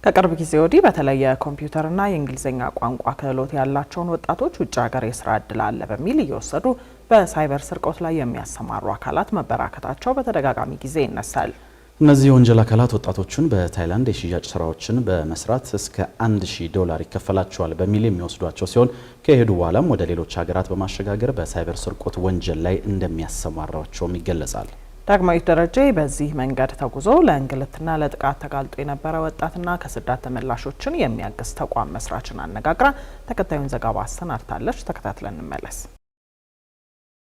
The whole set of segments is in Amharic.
ከቅርብ ጊዜ ወዲህ በተለይ የኮምፒውተርና የእንግሊዝኛ ቋንቋ ክህሎት ያላቸውን ወጣቶች ውጭ ሀገር የስራ እድል አለ በሚል እየወሰዱ በሳይበር ስርቆት ላይ የሚያሰማሩ አካላት መበራከታቸው በተደጋጋሚ ጊዜ ይነሳል። እነዚህ የወንጀል አካላት ወጣቶቹን በታይላንድ የሽያጭ ስራዎችን በመስራት እስከ $1000 ይከፈላቸዋል በሚል የሚወስዷቸው ሲሆን ከሄዱ በኋላም ወደ ሌሎች ሀገራት በማሸጋገር በሳይበር ስርቆት ወንጀል ላይ እንደሚያሰማራቸውም ይገለጻል። ዳግማዊት ደረጀ በዚህ መንገድ ተጉዞ ለእንግልትና ለጥቃት ተጋልጦ የነበረ ወጣትና ከስደት ተመላሾችን የሚያግዝ ተቋም መስራችን አነጋግራ ተከታዩን ዘገባ አሰናድታለች። ተከታትለን እንመለስ።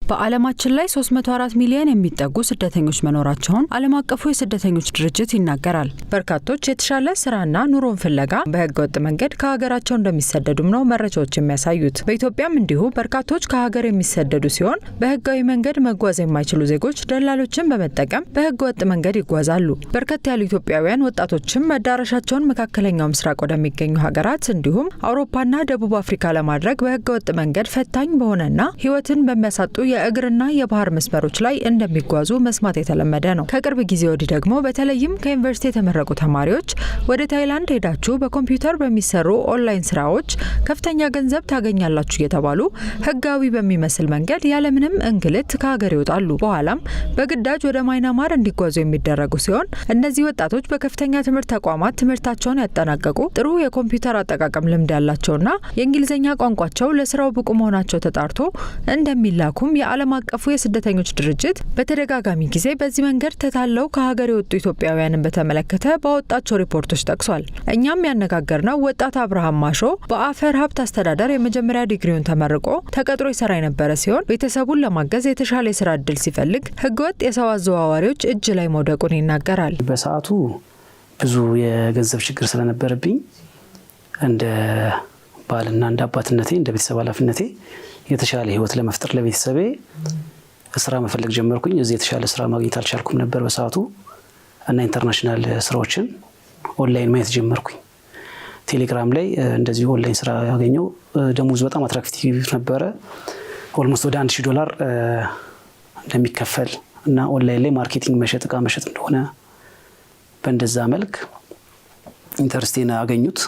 በዓለማችን ላይ 304 ሚሊዮን የሚጠጉ ስደተኞች መኖራቸውን ዓለም አቀፉ የስደተኞች ድርጅት ይናገራል። በርካቶች የተሻለ ስራና ኑሮን ፍለጋ በህገወጥ መንገድ ከሀገራቸው እንደሚሰደዱም ነው መረጃዎች የሚያሳዩት። በኢትዮጵያም እንዲሁ በርካቶች ከሀገር የሚሰደዱ ሲሆን በህጋዊ መንገድ መጓዝ የማይችሉ ዜጎች ደላሎችን በመጠቀም በህገወጥ መንገድ ይጓዛሉ። በርከት ያሉ ኢትዮጵያውያን ወጣቶችም መዳረሻቸውን መካከለኛው ምስራቅ ወደሚገኙ ሀገራት እንዲሁም አውሮፓና ደቡብ አፍሪካ ለማድረግ በህገወጥ መንገድ ፈታኝ በሆነና ህይወትን በሚያሳጡ የእግርና የባህር መስመሮች ላይ እንደሚጓዙ መስማት የተለመደ ነው። ከቅርብ ጊዜ ወዲህ ደግሞ በተለይም ከዩኒቨርሲቲ የተመረቁ ተማሪዎች ወደ ታይላንድ ሄዳችሁ በኮምፒውተር በሚሰሩ ኦንላይን ስራዎች ከፍተኛ ገንዘብ ታገኛላችሁ እየተባሉ ህጋዊ በሚመስል መንገድ ያለምንም እንግልት ከሀገር ይወጣሉ። በኋላም በግዳጅ ወደ ማይናማር እንዲጓዙ የሚደረጉ ሲሆን እነዚህ ወጣቶች በከፍተኛ ትምህርት ተቋማት ትምህርታቸውን ያጠናቀቁ ጥሩ የኮምፒውተር አጠቃቀም ልምድ ያላቸውና የእንግሊዝኛ ቋንቋቸው ለስራው ብቁ መሆናቸው ተጣርቶ እንደሚላኩም የዓለም አቀፉ የስደተኞች ድርጅት በተደጋጋሚ ጊዜ በዚህ መንገድ ተታለው ከሀገር የወጡ ኢትዮጵያውያንን በተመለከተ ባወጣቸው ሪፖርቶች ጠቅሷል። እኛም ያነጋገርነው ወጣት አብርሃም ማሾ በአፈር ሀብት አስተዳደር የመጀመሪያ ዲግሪውን ተመርቆ ተቀጥሮ ይሰራ የነበረ ሲሆን ቤተሰቡን ለማገዝ የተሻለ የስራ እድል ሲፈልግ ህገወጥ የሰው አዘዋዋሪዎች እጅ ላይ መውደቁን ይናገራል። በሰዓቱ ብዙ የገንዘብ ችግር ስለነበረብኝ እንደ ባልና እንደ አባትነቴ እንደ ቤተሰብ ኃላፊነቴ የተሻለ ህይወት ለመፍጠር ለቤተሰቤ ስራ መፈለግ ጀመርኩኝ። እዚህ የተሻለ ስራ ማግኘት አልቻልኩም ነበር በሰዓቱ እና ኢንተርናሽናል ስራዎችን ኦንላይን ማየት ጀመርኩኝ። ቴሌግራም ላይ እንደዚህ ኦንላይን ስራ ያገኘው ደሞዝ በጣም አትራክቲቭ ነበረ። ኦልሞስት ወደ $1000 እንደሚከፈል እና ኦንላይን ላይ ማርኬቲንግ መሸጥ እቃ መሸጥ እንደሆነ በእንደዛ መልክ ኢንተርስቴን አገኙት።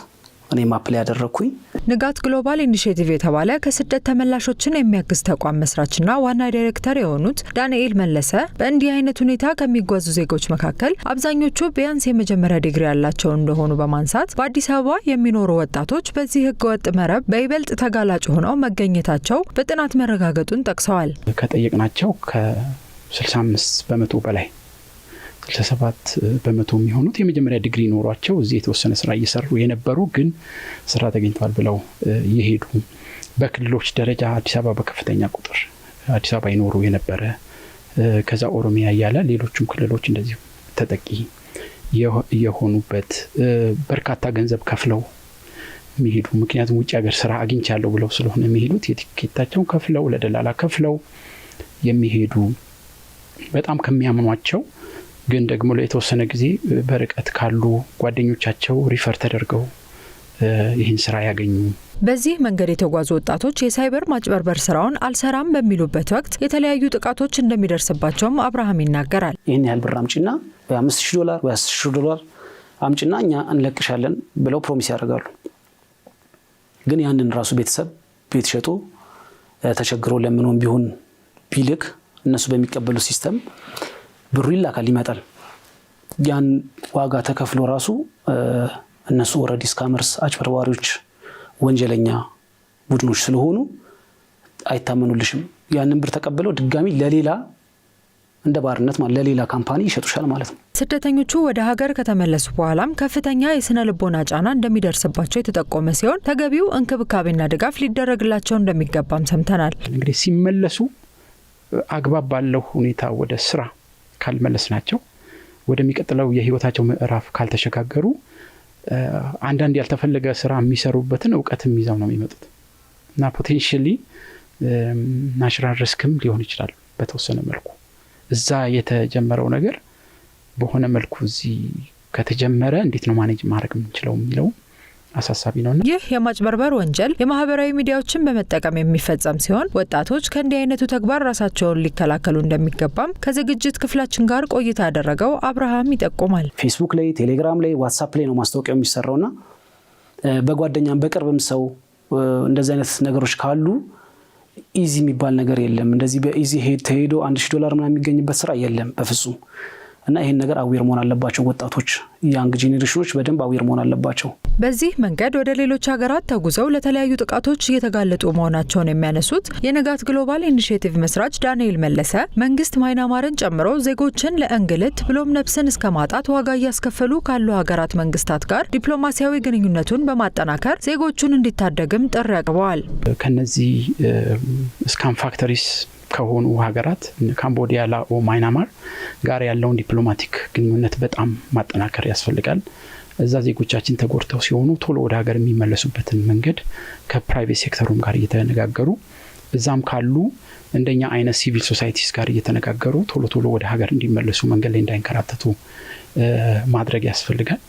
እኔም አፕላይ ያደረኩኝ ንጋት ግሎባል ኢኒሼቲቭ የተባለ ከስደት ተመላሾችን የሚያግዝ ተቋም መስራችና ዋና ዳይሬክተር የሆኑት ዳንኤል መለሰ በእንዲህ አይነት ሁኔታ ከሚጓዙ ዜጎች መካከል አብዛኞቹ ቢያንስ የመጀመሪያ ዲግሪ ያላቸው እንደሆኑ በማንሳት በአዲስ አበባ የሚኖሩ ወጣቶች በዚህ ህገወጥ መረብ በይበልጥ ተጋላጭ ሆነው መገኘታቸው በጥናት መረጋገጡን ጠቅሰዋል። ከጠየቅናቸው ከ65% በላይ 67% የሚሆኑት የመጀመሪያ ዲግሪ ኖሯቸው እዚህ የተወሰነ ስራ እየሰሩ የነበሩ ግን ስራ ተገኝቷል ብለው የሄዱ በክልሎች ደረጃ አዲስ አበባ በከፍተኛ ቁጥር አዲስ አበባ ይኖሩ የነበረ ከዛ ኦሮሚያ ያለ ሌሎችም ክልሎች እንደዚህ ተጠቂ የሆኑበት በርካታ ገንዘብ ከፍለው የሚሄዱ ምክንያቱም ውጭ ሀገር ስራ አግኝቻለሁ ብለው ስለሆነ የሚሄዱት የቲኬታቸውን ከፍለው ለደላላ ከፍለው የሚሄዱ በጣም ከሚያምኗቸው ግን ደግሞ ለተወሰነ ጊዜ በርቀት ካሉ ጓደኞቻቸው ሪፈር ተደርገው ይህን ስራ ያገኙ። በዚህ መንገድ የተጓዙ ወጣቶች የሳይበር ማጭበርበር ስራውን አልሰራም በሚሉበት ወቅት የተለያዩ ጥቃቶች እንደሚደርስባቸውም አብርሃም ይናገራል። ይህን ያህል ብር አምጪና $5000 $10000 አምጪና እኛ እንለቅሻለን ብለው ፕሮሚስ ያደርጋሉ። ግን ያንን ራሱ ቤተሰብ ቤት ሸጦ ተቸግሮ ለምንም ቢሆን ቢልክ እነሱ በሚቀበሉ ሲስተም ብሩ ይላካል ይመጣል። ያን ዋጋ ተከፍሎ ራሱ እነሱ ኦሬዲ ስካመርስ አጭበርባሪዎች ወንጀለኛ ቡድኖች ስለሆኑ አይታመኑልሽም። ያንን ብር ተቀበለው ድጋሚ ለሌላ እንደ ባርነት ማለት ለሌላ ካምፓኒ ይሸጡሻል ማለት ነው። ስደተኞቹ ወደ ሀገር ከተመለሱ በኋላም ከፍተኛ የስነ ልቦና ጫና እንደሚደርስባቸው የተጠቆመ ሲሆን ተገቢው እንክብካቤና ድጋፍ ሊደረግላቸው እንደሚገባም ሰምተናል። እንግዲህ ሲመለሱ አግባብ ባለው ሁኔታ ወደ ስራ ካልመለስናቸው ወደሚቀጥለው የህይወታቸው ምዕራፍ ካልተሸጋገሩ አንዳንድ ያልተፈለገ ስራ የሚሰሩበትን ዕውቀትም ይዘው ነው የሚመጡት እና ፖቴንሻሊ ናሽናል ሪስክም ሊሆን ይችላል። በተወሰነ መልኩ እዛ የተጀመረው ነገር በሆነ መልኩ እዚህ ከተጀመረ እንዴት ነው ማኔጅ ማድረግ የምንችለው የሚለው አሳሳቢ ነውና ይህ የማጭበርበር ወንጀል የማህበራዊ ሚዲያዎችን በመጠቀም የሚፈጸም ሲሆን ወጣቶች ከእንዲህ አይነቱ ተግባር ራሳቸውን ሊከላከሉ እንደሚገባም ከዝግጅት ክፍላችን ጋር ቆይታ ያደረገው አብርሃም ይጠቁማል። ፌስቡክ ላይ፣ ቴሌግራም ላይ፣ ዋትስአፕ ላይ ነው ማስታወቂያው የሚሰራውና በጓደኛም በቅርብም ሰው እንደዚህ አይነት ነገሮች ካሉ ኢዚ የሚባል ነገር የለም። እንደዚህ በኢዚ ተሄዶ $1000 ምናምን የሚገኝበት ስራ የለም በፍጹም። እና ይሄን ነገር አዌር መሆን አለባቸው ወጣቶች፣ ያንግ ጄኔሬሽኖች በደንብ አዌር መሆን አለባቸው። በዚህ መንገድ ወደ ሌሎች ሀገራት ተጉዘው ለተለያዩ ጥቃቶች እየተጋለጡ መሆናቸውን የሚያነሱት የንጋት ግሎባል ኢኒሺዬቲቭ መስራች ዳንኤል መለሰ መንግስት ማይናማርን ጨምሮ ዜጎችን ለእንግልት ብሎም ነፍስን እስከ ማጣት ዋጋ እያስከፈሉ ካሉ ሀገራት መንግስታት ጋር ዲፕሎማሲያዊ ግንኙነቱን በማጠናከር ዜጎቹን እንዲታደግም ጥሪ አቅርበዋል። ከነዚህ ስካም ፋክተሪስ ከሆኑ ሀገራት ካምቦዲያ፣ ላኦ፣ ማይናማር ጋር ያለውን ዲፕሎማቲክ ግንኙነት በጣም ማጠናከር ያስፈልጋል። እዛ ዜጎቻችን ተጎድተው ሲሆኑ ቶሎ ወደ ሀገር የሚመለሱበትን መንገድ ከፕራይቬት ሴክተሩም ጋር እየተነጋገሩ እዛም ካሉ እንደኛ አይነት ሲቪል ሶሳይቲስ ጋር እየተነጋገሩ ቶሎ ወደ ሀገር እንዲመለሱ መንገድ ላይ እንዳይንከራተቱ ማድረግ ያስፈልጋል።